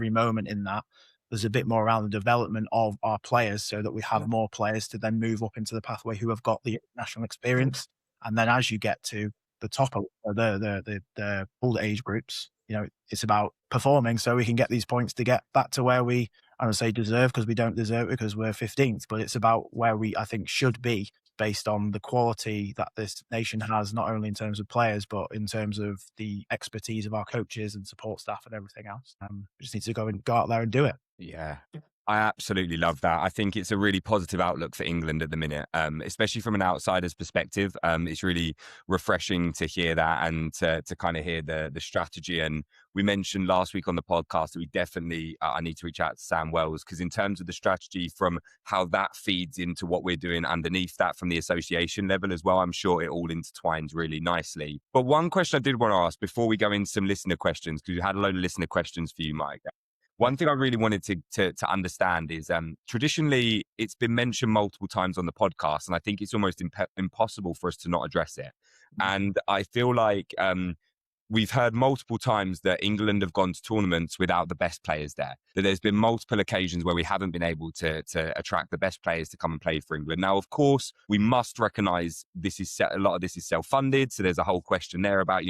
moment in that. There's a bit more around the development of our players so that we have more players to then move up into the pathway who have got the national experience. And then as you get to the top of the older age groups, it's about performing so we can get these points to get back to where we, I don't say deserve, because we don't deserve it because we're 15th, but it's about where we, I think, should be based on the quality that this nation has, not only in terms of players, but in terms of the expertise of our coaches and support staff and everything else. We just need to go out there and do it. Yeah. I absolutely love that. I think it's a really positive outlook for England at the minute, especially from an outsider's perspective. It's really refreshing to hear that and to kind of hear the strategy. And we mentioned last week on the podcast that we definitely, I need to reach out to Sam Wells, because in terms of the strategy from how that feeds into what we're doing underneath that from the association level as well, I'm sure it all intertwines really nicely. But one question I did want to ask before we go into some listener questions, because we had a load of listener questions for you, Mike. One thing I really wanted to understand is traditionally it's been mentioned multiple times on the podcast, and I think it's almost impossible for us to not address it. And I feel like we've heard multiple times that England have gone to tournaments without the best players there, that there's been multiple occasions where we haven't been able to attract the best players to come and play for England. Now, of course, we must recognize a lot of this is self-funded. So there's a whole question there about,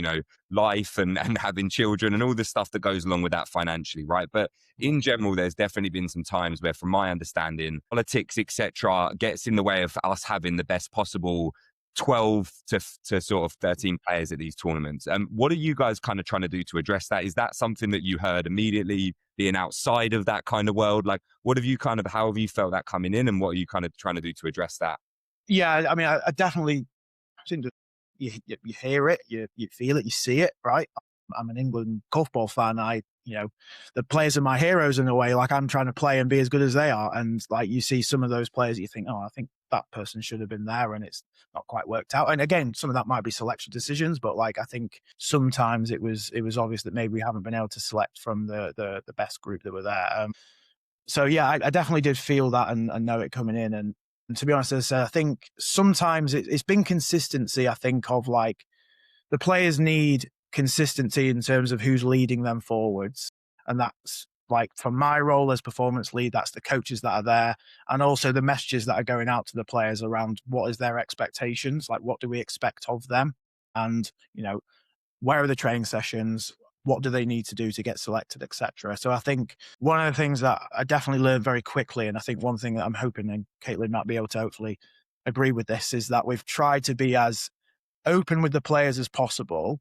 life and having children and all the stuff that goes along with that financially, right? But in general, there's definitely been some times where, from my understanding, politics, etc., gets in the way of us having the best possible 12 to sort of 13 players at these tournaments. What are you guys kind of trying to do to address that? Is that something that you heard immediately being outside of that kind of world? Like, how have you felt that coming in, and what are you kind of trying to do to address that? Yeah, I mean, I definitely think that you hear it, you feel it, you see it, right? I'm an England Korfball fan. The players are my heroes in a way. Like, I'm trying to play and be as good as they are. And like, you see some of those players that you think, oh, I think that person should have been there, and it's not quite worked out. And again, some of that might be selection decisions, but like, I think sometimes it was obvious that maybe we haven't been able to select from the best group that were there. So yeah, I definitely did feel that and know it coming in. And to be honest, as I said, I think sometimes it's been consistency. I think of like, the players need consistency in terms of who's leading them forwards. And that's like, from my role as performance lead, that's the coaches that are there, and also the messages that are going out to the players around what is their expectations, like what do we expect of them, and where are the training sessions, what do they need to do to get selected, etc. So I think one of the things that I definitely learned very quickly, and I think one thing that I'm hoping, and Caitlin might be able to hopefully agree with this, is that we've tried to be as open with the players as possible,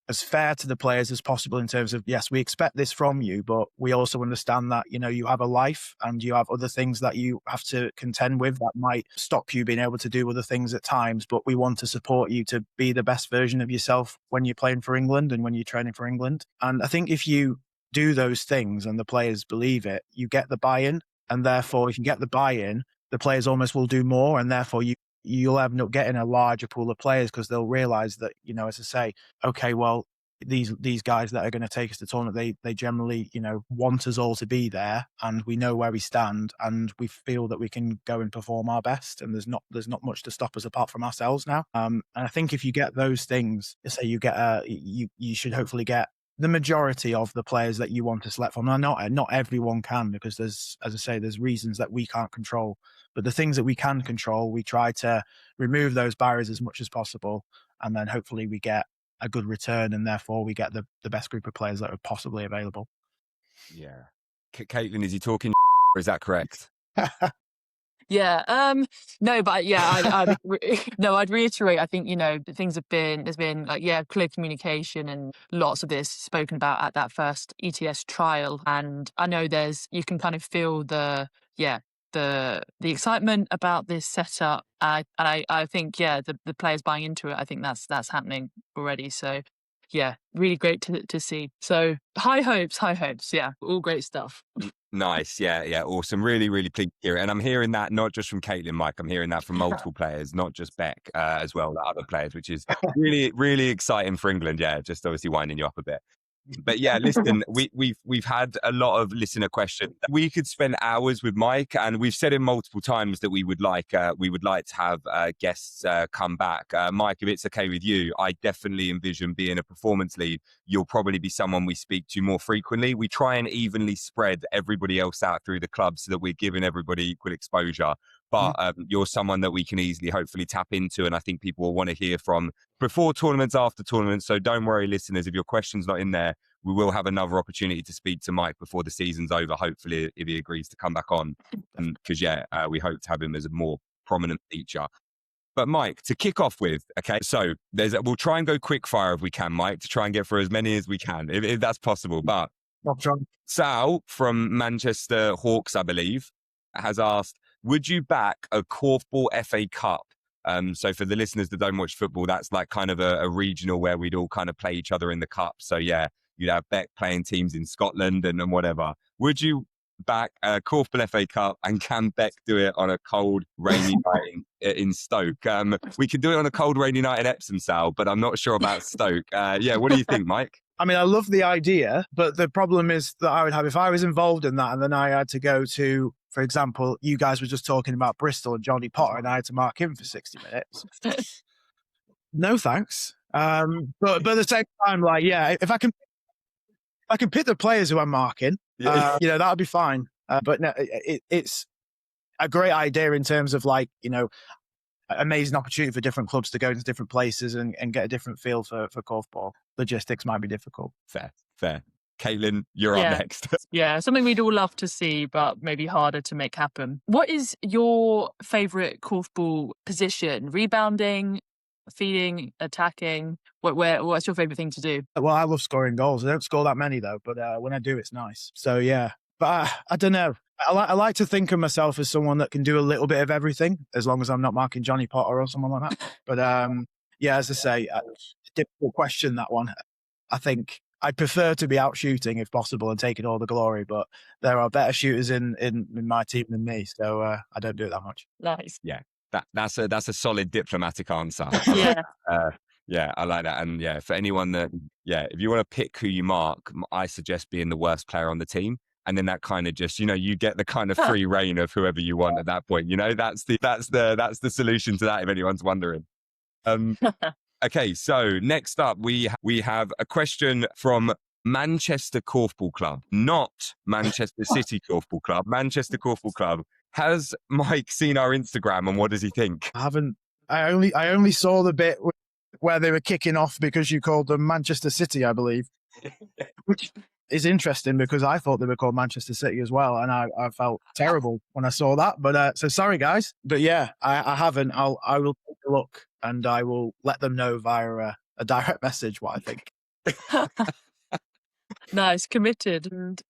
as fair to the players as possible in terms of, yes, we expect this from you, but we also understand that, you have a life and you have other things that you have to contend with that might stop you being able to do other things at times. But we want to support you to be the best version of yourself when you're playing for England and when you're training for England. And I think if you do those things and the players believe it, you get the buy-in. And therefore, if you get the buy-in, the players almost will do more. And therefore, you'll end up getting a larger pool of players because they'll realize that, as I say, okay, well, these guys that are going to take us to tournament, they generally, want us all to be there, and we know where we stand, and we feel that we can go and perform our best, and there's not much to stop us apart from ourselves now. And I think if you get those things, say you get you should hopefully get the majority of the players that you want to select from. Now, not everyone can, because there's, as I say, there's reasons that we can't control. But the things that we can control, we try to remove those barriers as much as possible. And then hopefully we get a good return, and therefore we get the best group of players that are possibly available. Yeah. Caitlin, is he talking or is that correct? Yeah. No, but yeah, I'd reiterate. I think, there's been clear communication and lots of this spoken about at that first ETS trial. And I know you can kind of feel the excitement about this setup. I think, the players buying into it, I think that's happening already. So yeah, really great to see. So high hopes. Yeah, all great stuff. Nice. Yeah. Awesome. Really, really pleased to hear it. And I'm hearing that not just from Caitlin, Mike, I'm hearing that from multiple players, not just Beck as well, the other players, which is really, really exciting for England. Yeah, just obviously winding you up a bit. But yeah, listen, we've had a lot of listener questions. We could spend hours with Mike, and we've said it multiple times that we would like to have guests come back. Mike, if it's okay with you, I definitely envision being a performance lead. You'll probably be someone we speak to more frequently. We try and evenly spread everybody else out through the club so that we're giving everybody equal exposure. But you're someone that we can easily, hopefully, tap into, and I think people will want to hear from before tournaments, after tournaments. So don't worry, listeners, if your question's not in there, we will have another opportunity to speak to Mike before the season's over, hopefully, if he agrees to come back on. Because, we hope to have him as a more prominent feature. But Mike, to kick off with, okay, so we'll try and go quick fire if we can, Mike, to try and get through as many as we can, if that's possible. But Sal from Manchester Hawks, I believe, has asked, would you back a Korfball FA Cup? So for the listeners that don't watch football, that's like kind of a regional where we'd all kind of play each other in the cup. So yeah, you'd have Beck playing teams in Scotland and whatever. Would you back a Korfball FA Cup, and can Beck do it on a cold, rainy night in Stoke? We could do it on a cold, rainy night in Epsom, Sal, but I'm not sure about Stoke. What do you think, Mike? I mean, I love the idea, but the problem is that I would have, if I was involved in that and then I had to go to, for example, you guys were just talking about Bristol and Johnny Potter, and I had to mark him for 60 minutes. No thanks. But at the same time, if I can pick the players who I'm marking, that would be fine. But no, it's a great idea in terms of amazing opportunity for different clubs to go into different places and get a different feel for Korfball. Logistics might be difficult. Fair. Caitlin, you're up next. Yeah, something we'd all love to see, but maybe harder to make happen. What is your favourite Korfball position? Rebounding, feeding, attacking? What's your favourite thing to do? Well, I love scoring goals. I don't score that many though, but when I do, it's nice. So yeah, but I don't know. I like to think of myself as someone that can do a little bit of everything, as long as I'm not marking Johnny Potter or someone like that. But as I say, difficult question, that one. I think I'd prefer to be out shooting if possible and taking all the glory, but there are better shooters in my team than me, so I don't do it that much. Nice. Yeah, that's a solid diplomatic answer. I like that. And for anyone that, if you want to pick who you mark, I suggest being the worst player on the team. And then that kind of just, you get the kind of free reign of whoever you want at that point. That's the solution to that, if anyone's wondering. Okay, so next up we have a question from Manchester Korfball Club, not Manchester City Korfball Club. Manchester Korfball Club. Has Mike seen our Instagram, and what does he think? I haven't. I only saw the bit where they were kicking off because you called them Manchester City, I believe. which is interesting because I thought they were called Manchester City as well, and I felt terrible when I saw that. But so sorry, guys. But yeah, I haven't. I will take a look and I will let them know via a direct message what I think. Nice, committed. And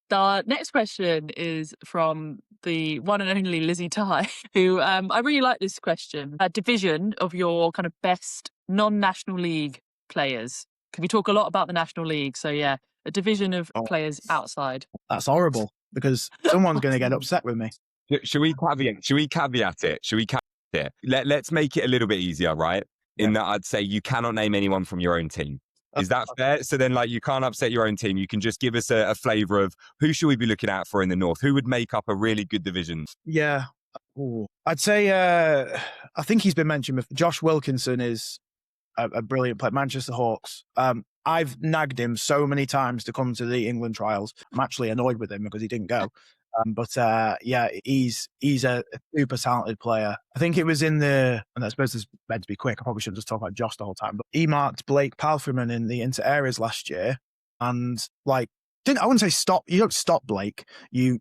the next question is from the one and only Lizzie Ty, who I really like this question. A division of your kind of best non-National League players. Because we talk a lot about the National League. So yeah, a division of players outside. That's horrible because someone's going to get upset with me. Should we caveat it? Let's make it a little bit easier, right? In that I'd say you cannot name anyone from your own team. Is that fair? So then, like, you can't upset your own team. You can just give us a flavour of who should we be looking out for in the North? Who would make up a really good division? Yeah. Ooh. I'd say, I think he's been mentioned before. Josh Wilkinson is a brilliant player. Manchester Hawks. I've nagged him so many times to come to the England trials. I'm actually annoyed with him because he didn't go. But yeah, he's a super talented player. I think it was in and I suppose this is meant to be quick. I probably shouldn't just talk about Josh the whole time, but he marked Blake Palfreyman in the inter areas last year, and like, I wouldn't say stop. You don't stop Blake. You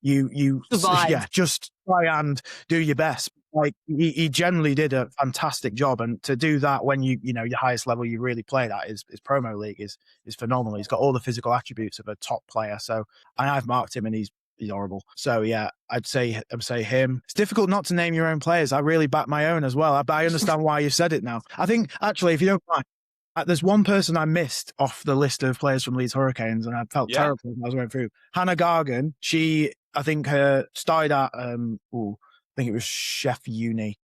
Survive. Yeah, just try and do your best. Like he generally did a fantastic job, and to do that when your highest level you really played at is promo league is phenomenal. He's got all the physical attributes of a top player. So, and I've marked him, and he's horrible. So yeah, I'd say him. It's difficult not to name your own players. I really back my own as well. But I understand why you said it now. I think actually, if you don't mind, there's one person I missed off the list of players from Leeds Hurricanes, and I felt terrible when I was going through. Hannah Gargan. I think her started at I think it was Chef Uni.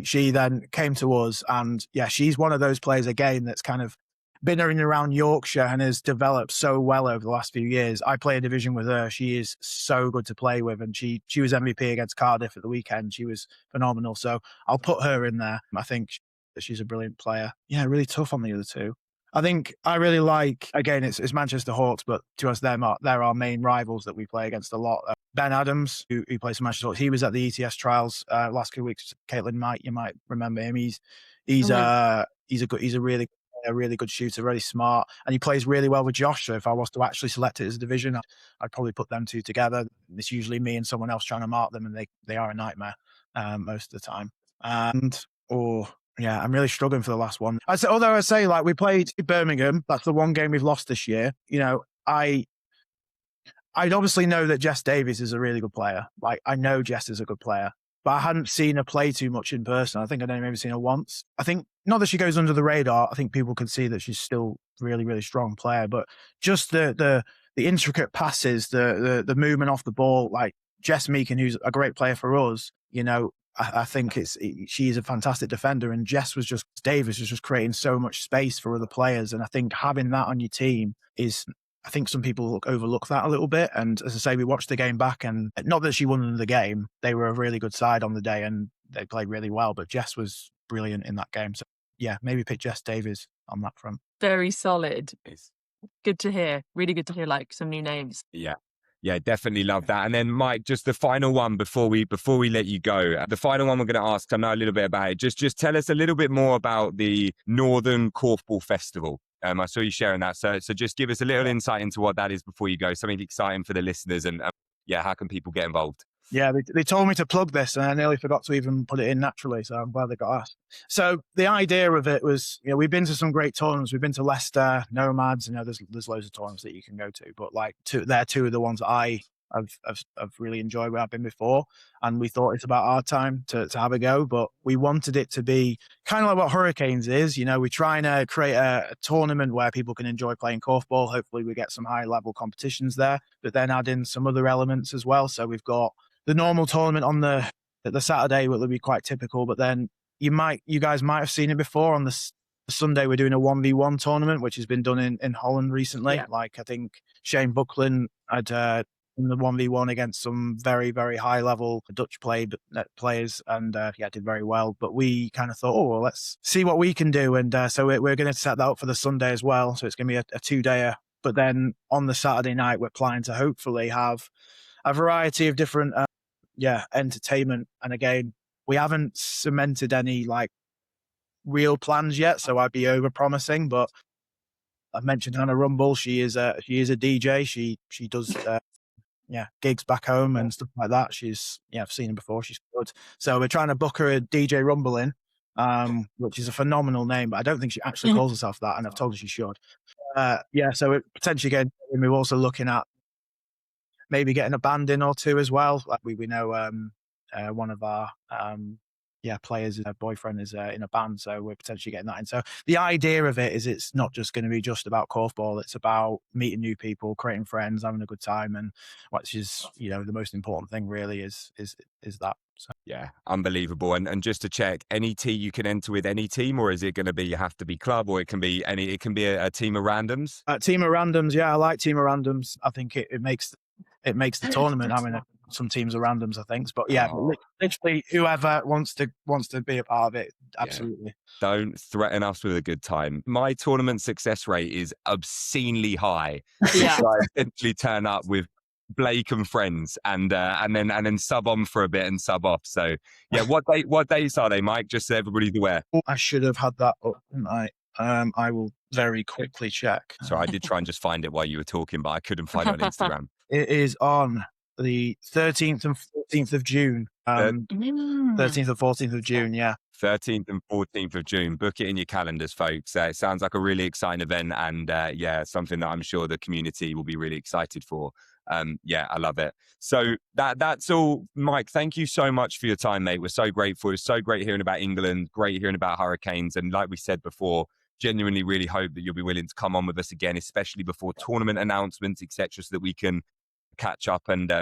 She then came to us, and yeah, she's one of those players again that's kind of been in and around Yorkshire and has developed so well over the last few years. I play a division with her. She is so good to play with, and she was MVP against Cardiff at the weekend. She was phenomenal. So I'll put her in there. I think that she's a brilliant player. Yeah, really tough on the other two. I think I really like, again, it's Manchester Hawks, but to us, they're our main rivals that we play against a lot. Ben Adams, who plays for Manchester Hawks, he was at the ETS trials last few weeks. Caitlin you might remember him. He's a really good shooter, really smart, and he plays really well with Josh. So if I was to actually select it as a division, I'd probably put them two together. It's usually me and someone else trying to mark them, and they are a nightmare most of the time. And yeah, I'm really struggling for the last one. Although I say, like, we played Birmingham. That's the one game we've lost this year. I'd obviously know that Jess Davies is a really good player. Like, I know Jess is a good player, but I hadn't seen her play too much in person. I think I'd only maybe seen her once. I think, not that she goes under the radar. I think people can see that she's still really, really strong player, but just the intricate passes, the movement off the ball, like Jess Meakin, who's a great player for us, I think she's a fantastic defender, and Davis was just creating so much space for other players. And I think having that on your team I think some people overlook that a little bit. And as I say, we watched the game back, and not that she won the game. They were a really good side on the day, and they played really well, but Jess was brilliant in that game. So yeah, maybe pick Jess Davies on that front. Very solid. Good to hear. Really good to hear, like, some new names. Yeah, definitely love that. And then, Mike, just the final one before we let you go. The final one we're going to ask, I know a little bit about it. Just tell us a little bit more about the Northern Korfball Festival. I saw you sharing that. So just give us a little insight into what that is before you go. Something exciting for the listeners, and how can people get involved? Yeah, they told me to plug this, and I nearly forgot to even put it in naturally, so I'm glad they got asked. So the idea of it was, we've been to some great tournaments. We've been to Leicester, Nomads, there's loads of tournaments that you can go to, but like they're two of the ones that I've really enjoyed where I've been before, and we thought it's about our time to have a go, but we wanted it to be kind of like what Hurricanes is. We're trying to create a tournament where people can enjoy playing korfball. Hopefully we get some high level competitions there, but then add in some other elements as well. So we've got the normal tournament on the Saturday will be quite typical, but then you guys might have seen it before. On the Sunday, we're doing a 1v1 tournament, which has been done in Holland recently. Yeah. Like, I think Shane Buckland had in the 1v1 against some very, very high level Dutch players, and did very well. But we kind of thought, let's see what we can do. And so we're going to set that up for the Sunday as well. So it's going to be a 2-dayer. But then on the Saturday night, we're planning to hopefully have a variety of different entertainment. And again, we haven't cemented any like real plans yet, so I'd be over promising, but I mentioned Hannah Rumble. She is a DJ. She does gigs back home and stuff like that. I've seen her before. She's good. So we're trying to book her a DJ Rumble in, which is a phenomenal name, but I don't think she actually calls herself that, and I've told her she should. So we're potentially getting. We're also looking at maybe getting a band in or two as well. Like we know one of our players, her boyfriend is in a band, so we're potentially getting that in. So the idea of it is it's not just going to be just about korfball, it's about meeting new people, creating friends, having a good time, and which is the most important thing really is that. So. Yeah, unbelievable. And just to check, any team you can enter with any team, or is it going to be you have to be club, or it can be a team of randoms? Team of randoms, yeah, I like team of randoms. I think it makes the tournament having some teams of randoms, I think. But literally whoever wants to be a part of it, absolutely. Yeah. Don't threaten us with a good time. My tournament success rate is obscenely high. Yeah. So I essentially turn up with Blake and friends and then sub on for a bit and sub off. So yeah, what dates are they, Mike? Just so everybody's aware. I should have had that up, didn't I? I will very quickly check. Sorry, I did try and just find it while you were talking, but I couldn't find it on Instagram. It is on the 13th and 14th of June. 13th and 14th of June, yeah. 13th and 14th of June. Book it in your calendars, folks. It sounds like a really exciting event, and something that I'm sure the community will be really excited for. I love it. So that's all. Mike, thank you so much for your time, mate. We're so grateful. It's so great hearing about England, great hearing about Hurricanes. And like we said before, genuinely really hope that you'll be willing to come on with us again, especially before tournament announcements, etc., so that we can catch up and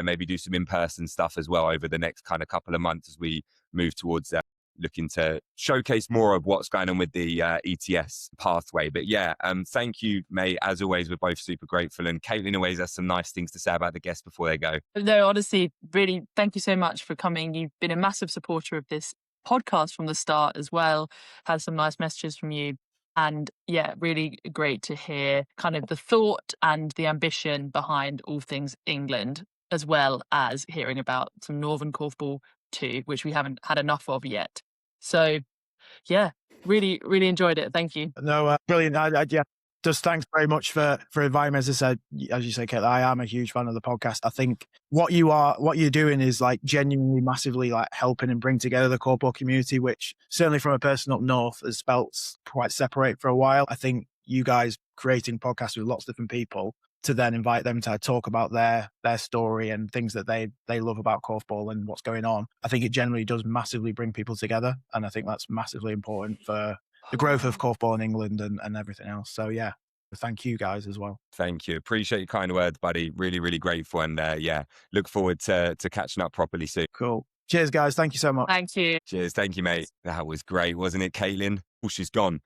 maybe do some in-person stuff as well over the next kind of couple of months as we move towards looking to showcase more of what's going on with the ETS pathway. But thank you, mate. As always, we're both super grateful. And Caitlin always has some nice things to say about the guests before they go. No, honestly, really, thank you so much for coming. You've been a massive supporter of this podcast from the start as well. Had some nice messages from you. And really great to hear kind of the thought and the ambition behind all things England, as well as hearing about some Northern Korfball too, which we haven't had enough of yet. So, really, really enjoyed it. Thank you. No, brilliant. Just thanks very much for inviting me. As you say, Kate, I am a huge fan of the podcast. I think what you're doing is like genuinely massively like helping and bring together the korfball community, which certainly from a person up north has felt quite separate for a while. I think you guys creating podcasts with lots of different people to then invite them to talk about their story and things that they love about korfball and what's going on. I think it generally does massively bring people together. And I think that's massively important for the growth of korfball in England and everything else. So thank you guys as well. Thank you. Appreciate your kind words, buddy. Really, really grateful. And look forward to catching up properly soon. Cool. Cheers, guys. Thank you so much. Thank you. Cheers. Thank you, mate. That was great, wasn't it, Caitlin? Oh, she's gone.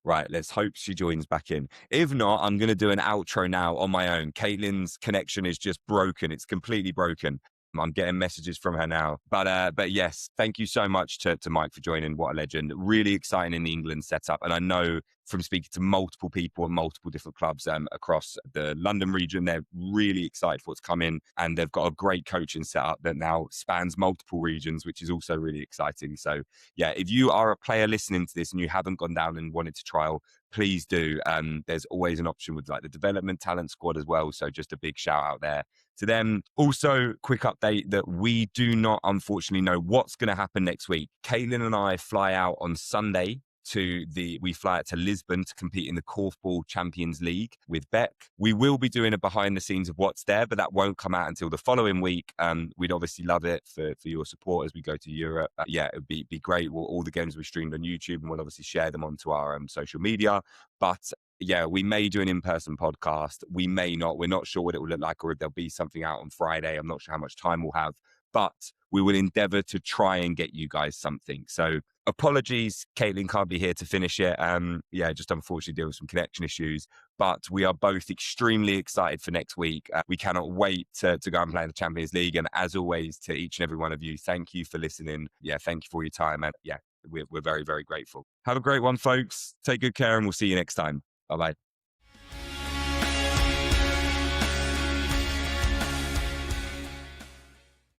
Right, let's hope she joins back in. If not, I'm going to do an outro now on my own. Caitlin's connection is just broken. It's completely broken. I'm getting messages from her now. But yes, thank you so much to Mike for joining. What a legend. Really exciting in the England setup. And I know from speaking to multiple people at multiple different clubs across the London region, they're really excited for what's coming. And they've got a great coaching setup that now spans multiple regions, which is also really exciting. So if you are a player listening to this and you haven't gone down and wanted to trial, please do. There's always an option with like the development talent squad as well. So just a big shout out there to them. Also, quick update that we do not unfortunately know what's going to happen next week. Caitlin and I fly out on Sunday we fly out to Lisbon to compete in the Korfball Champions League with Beck. We will be doing a behind the scenes of what's there, but that won't come out until the following week. We'd obviously love it for your support as we go to Europe. It would be great. All the games will be streamed on YouTube and we'll obviously share them onto our social media. But we may do an in-person podcast. We may not. We're not sure what it will look like or if there'll be something out on Friday. I'm not sure how much time we'll have, but we will endeavor to try and get you guys something. So apologies, Caitlin can't be here to finish it. Just unfortunately deal with some connection issues, but we are both extremely excited for next week. We cannot wait to go and play in the Champions League. And as always, to each and every one of you, thank you for listening. Thank you for your time. And we're very, very grateful. Have a great one, folks. Take good care and we'll see you next time. Bye-bye.